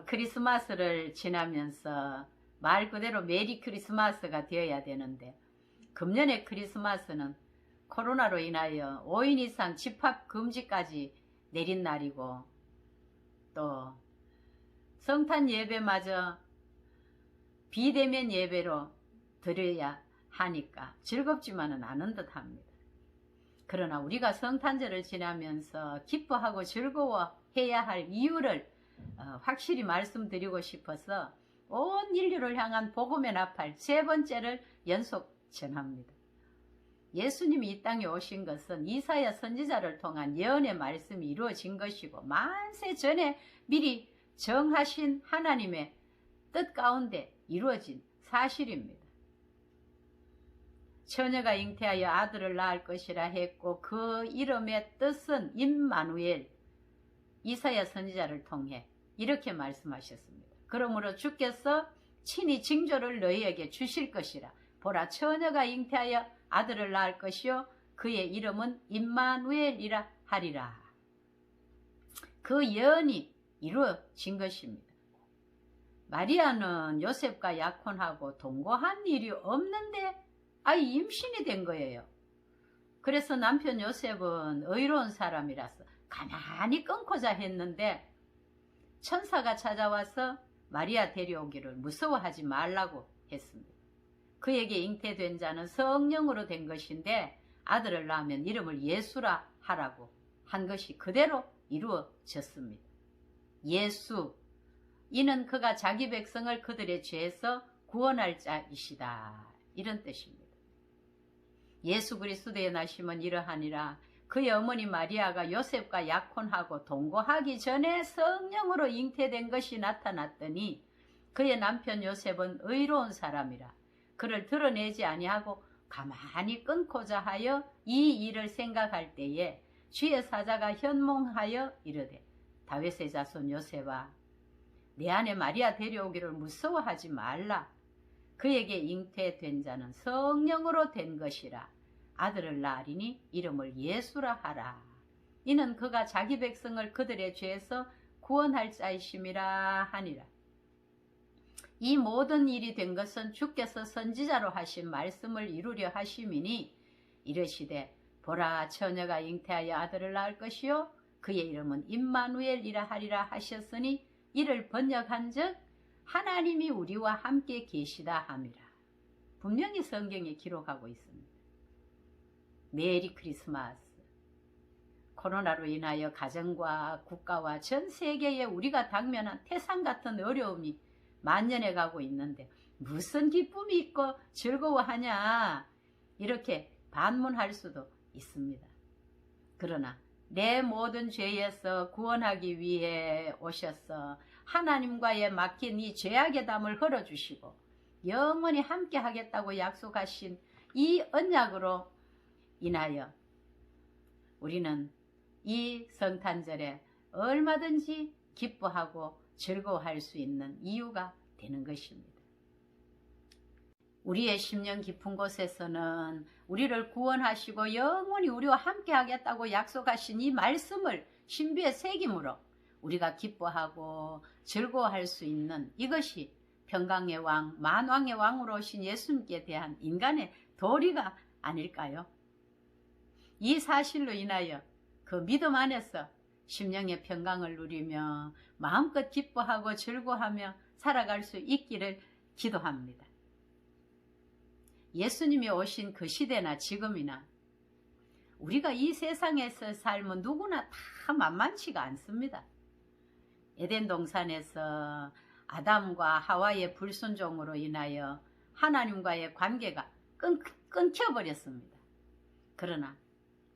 크리스마스를 지나면서 말 그대로 메리 크리스마스가 되어야 되는데, 금년의 크리스마스는 코로나로 인하여 5인 이상 집합 금지까지 내린 날이고, 또 성탄 예배마저 비대면 예배로 드려야 하니까 즐겁지만은 않은 듯 합니다. 그러나 우리가 성탄절을 지나면서 기뻐하고 즐거워해야 할 이유를 확실히 말씀드리고 싶어서 온 인류를 향한 복음의 나팔 세 번째를 연속 전합니다. 예수님이 이 땅에 오신 것은 이사야 선지자를 통한 예언의 말씀이 이루어진 것이고, 만세 전에 미리 정하신 하나님의 뜻 가운데 이루어진 사실입니다. 처녀가 잉태하여 아들을 낳을 것이라 했고, 그 이름의 뜻은 임마누엘, 이사야 선지자를 통해 이렇게 말씀하셨습니다. 그러므로 주께서 친히 징조를 너희에게 주실 것이라. 보라, 처녀가 잉태하여 아들을 낳을 것이요 그의 이름은 임마누엘이라 하리라. 그 예언이 이루어진 것입니다. 마리아는 요셉과 약혼하고 동거한 일이 없는데 아이 임신이 된 거예요. 그래서 남편 요셉은 의로운 사람이라서 가만히 끊고자 했는데, 천사가 찾아와서 마리아 데려오기를 무서워하지 말라고 했습니다. 그에게 잉태된 자는 성령으로 된 것인데, 아들을 낳으면 이름을 예수라 하라고 한 것이 그대로 이루어졌습니다. 예수, 이는 그가 자기 백성을 그들의 죄에서 구원할 자이시다, 이런 뜻입니다. 예수 그리스도의 나심은 이러하니라. 그의 어머니 마리아가 요셉과 약혼하고 동거하기 전에 성령으로 잉태된 것이 나타났더니, 그의 남편 요셉은 의로운 사람이라 그를 드러내지 아니하고 가만히 끊고자 하여 이 일을 생각할 때에 주의 사자가 현몽하여 이르되, 다윗의 자손 요셉아, 내 아내 마리아 데려오기를 무서워하지 말라. 그에게 잉태된 자는 성령으로 된 것이라. 아들을 낳으리니 이름을 예수라 하라. 이는 그가 자기 백성을 그들의 죄에서 구원할 자이심이라 하니라. 이 모든 일이 된 것은 주께서 선지자로 하신 말씀을 이루려 하심이니, 이르시되 보라, 처녀가 잉태하여 아들을 낳을 것이요 그의 이름은 임마누엘이라 하리라 하셨으니, 이를 번역한즉 하나님이 우리와 함께 계시다 함이라. 분명히 성경에 기록하고 있습니다. 메리 크리스마스. 코로나로 인하여 가정과 국가와 전 세계에 우리가 당면한 태산 같은 어려움이 만연해 가고 있는데, 무슨 기쁨이 있고 즐거워하냐, 이렇게 반문할 수도 있습니다. 그러나 내 모든 죄에서 구원하기 위해 오셔서 하나님과의 막힌 이 죄악의 담을 헐어주시고 영원히 함께 하겠다고 약속하신 이 언약으로 인하여 우리는 이 성탄절에 얼마든지 기뻐하고 즐거워할 수 있는 이유가 되는 것입니다. 우리의 심령 깊은 곳에서는 우리를 구원하시고 영원히 우리와 함께 하겠다고 약속하신 이 말씀을 신비에 새김으로 우리가 기뻐하고 즐거워할 수 있는, 이것이 평강의 왕, 만왕의 왕으로 오신 예수님께 대한 인간의 도리가 아닐까요? 이 사실로 인하여 그 믿음 안에서 심령의 평강을 누리며 마음껏 기뻐하고 즐거워하며 살아갈 수 있기를 기도합니다. 예수님이 오신 그 시대나 지금이나 우리가 이 세상에서 삶은 누구나 다 만만치가 않습니다. 에덴 동산에서 아담과 하와의 불순종으로 인하여 하나님과의 관계가 끊겨버렸습니다. 그러나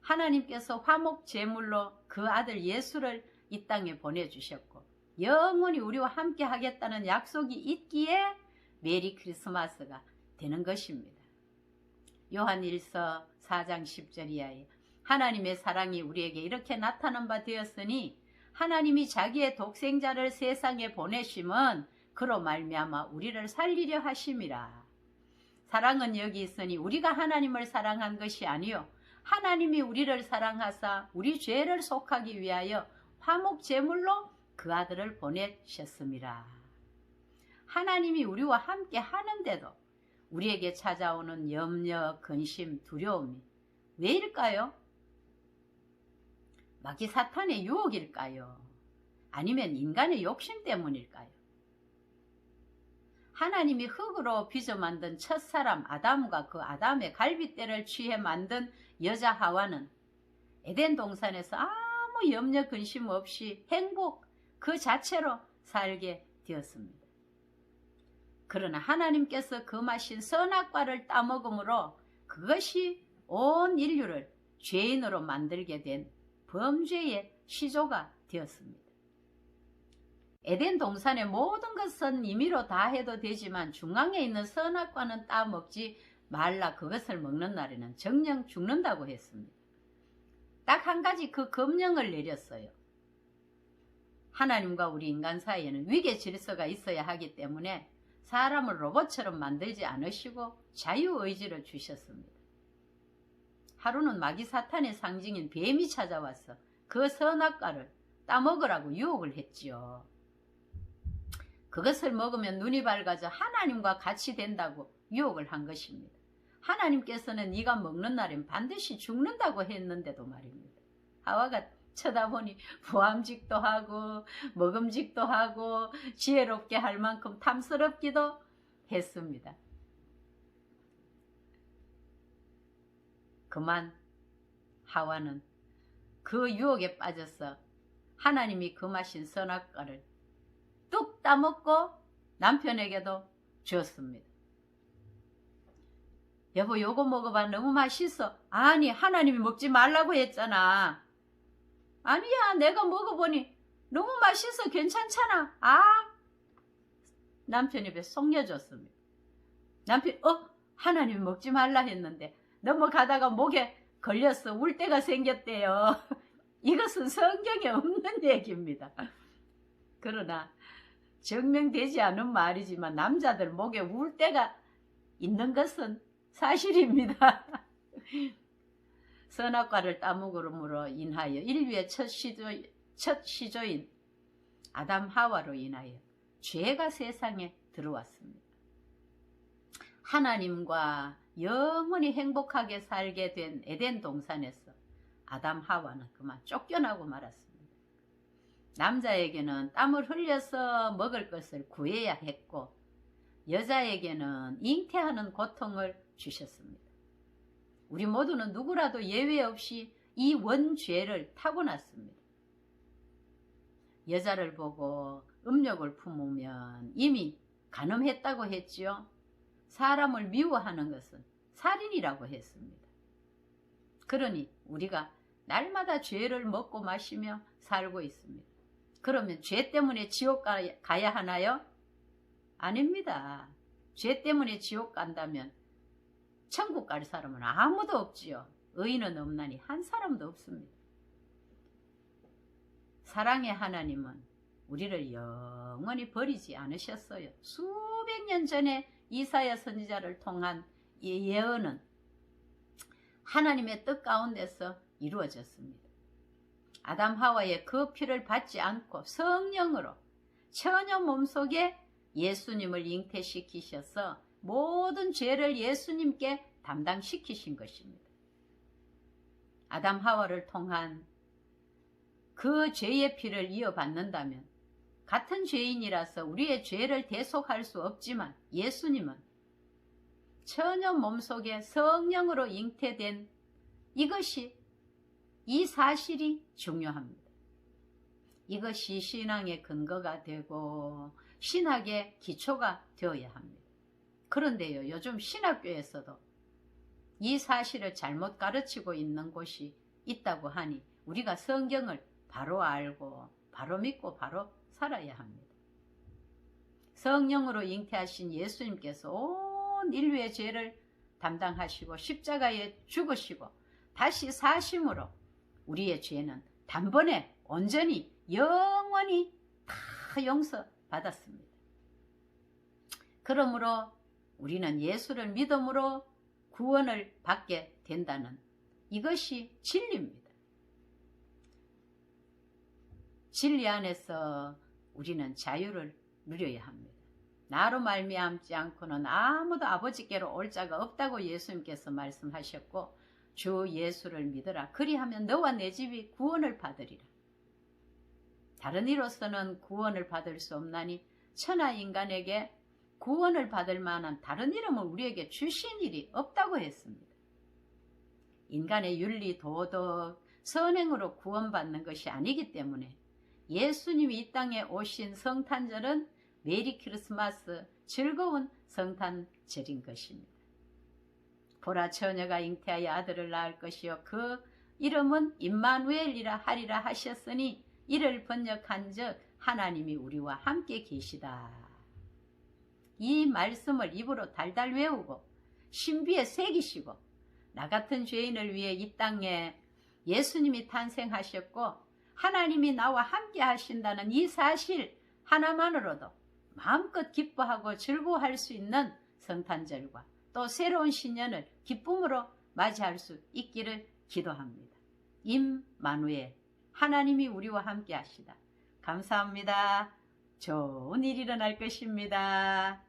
하나님께서 화목 제물로 그 아들 예수를 이 땅에 보내주셨고 영원히 우리와 함께 하겠다는 약속이 있기에 메리 크리스마스가 되는 것입니다. 요한1서 4장 10절 이하에 하나님의 사랑이 우리에게 이렇게 나타난 바 되었으니, 하나님이 자기의 독생자를 세상에 보내심은 그로 말미암아 우리를 살리려 하심이라. 사랑은 여기 있으니 우리가 하나님을 사랑한 것이 아니요 하나님이 우리를 사랑하사 우리 죄를 속하기 위하여 화목 제물로 그 아들을 보내셨습니다. 하나님이 우리와 함께 하는데도 우리에게 찾아오는 염려, 근심, 두려움이 왜일까요? 마귀 사탄의 유혹일까요? 아니면 인간의 욕심 때문일까요? 하나님이 흙으로 빚어 만든 첫사람 아담과 그 아담의 갈빗대를 취해 만든 여자 하와는 에덴 동산에서 아무 염려 근심 없이 행복 그 자체로 살게 되었습니다. 그러나 하나님께서 금하신 선악과를 따먹음으로 그것이 온 인류를 죄인으로 만들게 된 범죄의 시조가 되었습니다. 에덴 동산의 모든 것은 임의로 다 해도 되지만 중앙에 있는 선악과는 따먹지 말라. 그것을 먹는 날에는 정령 죽는다고 했습니다. 딱 한 가지 그 금령을 내렸어요. 하나님과 우리 인간 사이에는 위계 질서가 있어야 하기 때문에 사람을 로봇처럼 만들지 않으시고 자유의지를 주셨습니다. 하루는 마귀 사탄의 상징인 뱀이 찾아와서 그 선악과를 따먹으라고 유혹을 했지요. 그것을 먹으면 눈이 밝아져 하나님과 같이 된다고 유혹을 한 것입니다. 하나님께서는 네가 먹는 날엔 반드시 죽는다고 했는데도 말입니다. 하와가 쳐다보니 부함직도 하고 먹음직도 하고 지혜롭게 할 만큼 탐스럽기도 했습니다. 그만 하와는 그 유혹에 빠져서 하나님이 금하신 선악과를 뚝 따먹고 남편에게도 주었습니다. 여보, 요거 먹어봐. 너무 맛있어. 아니, 하나님이 먹지 말라고 했잖아. 아니야, 내가 먹어보니 너무 맛있어. 괜찮잖아. 남편 입에 속여줬습니다. 남편, 하나님이 먹지 말라 했는데 넘어가다가 목에 걸려서 울 때가 생겼대요. 이것은 성경에 없는 얘기입니다. 그러나 증명되지 않은 말이지만 남자들 목에 울 때가 있는 것은 사실입니다. 선악과를 따먹음으로 인하여 인류의 첫 시조인 아담 하와로 인하여 죄가 세상에 들어왔습니다. 하나님과 영원히 행복하게 살게 된 에덴 동산에서 아담 하와는 그만 쫓겨나고 말았습니다. 남자에게는 땀을 흘려서 먹을 것을 구해야 했고 여자에게는 잉태하는 고통을 주셨습니다. 우리 모두는 누구라도 예외 없이 이 원죄를 타고났습니다. 여자를 보고 음욕을 품으면 이미 간음했다고 했지요. 사람을 미워하는 것은 살인이라고 했습니다. 그러니 우리가 날마다 죄를 먹고 마시며 살고 있습니다. 그러면 죄 때문에 지옥 가야 하나요? 아닙니다. 죄 때문에 지옥 간다면 천국 갈 사람은 아무도 없지요. 의인은 없나니 한 사람도 없습니다. 사랑의 하나님은 우리를 영원히 버리지 않으셨어요. 수백 년 전에 이사야 선지자를 통한 이 예언은 하나님의 뜻 가운데서 이루어졌습니다. 아담 하와의 그 피를 받지 않고 성령으로 처녀 몸속에 예수님을 잉태시키셔서 모든 죄를 예수님께 담당시키신 것입니다. 아담 하와를 통한 그 죄의 피를 이어받는다면 같은 죄인이라서 우리의 죄를 대속할 수 없지만 예수님은 처녀 몸속에 성령으로 잉태된 이 사실이 중요합니다. 이것이 신앙의 근거가 되고 신학의 기초가 되어야 합니다. 그런데요, 요즘 신학교에서도 이 사실을 잘못 가르치고 있는 곳이 있다고 하니 우리가 성경을 바로 알고 바로 믿고 바로 살아야 합니다. 성령으로 잉태하신 예수님께서 온 인류의 죄를 담당하시고 십자가에 죽으시고 다시 사심으로 우리의 죄는 단번에 온전히 영원히 다 용서받았습니다. 그러므로 우리는 예수를 믿음으로 구원을 받게 된다는 이것이 진리입니다. 진리 안에서 우리는 자유를 누려야 합니다. 나로 말미암지 않고는 아무도 아버지께로 올 자가 없다고 예수님께서 말씀하셨고, 주 예수를 믿으라. 그리하면 너와 내 집이 구원을 받으리라. 다른 이로서는 구원을 받을 수 없나니 천하 인간에게 구원을 받을 만한 다른 이름을 우리에게 주신 일이 없다고 했습니다. 인간의 윤리, 도덕, 선행으로 구원받는 것이 아니기 때문에 예수님이 이 땅에 오신 성탄절은 메리 크리스마스, 즐거운 성탄절인 것입니다. 보라, 처녀가 잉태하여 아들을 낳을 것이요 그 이름은 임마누엘이라 하리라 하셨으니 이를 번역한즉 하나님이 우리와 함께 계시다. 이 말씀을 입으로 달달 외우고 신비에 새기시고 나 같은 죄인을 위해 이 땅에 예수님이 탄생하셨고 하나님이 나와 함께 하신다는 이 사실 하나만으로도 마음껏 기뻐하고 즐거워할 수 있는 성탄절과 또 새로운 신년을 기쁨으로 맞이할 수 있기를 기도합니다. 임마누엘, 하나님이 우리와 함께 하시다. 감사합니다. 좋은 일이 일어날 것입니다.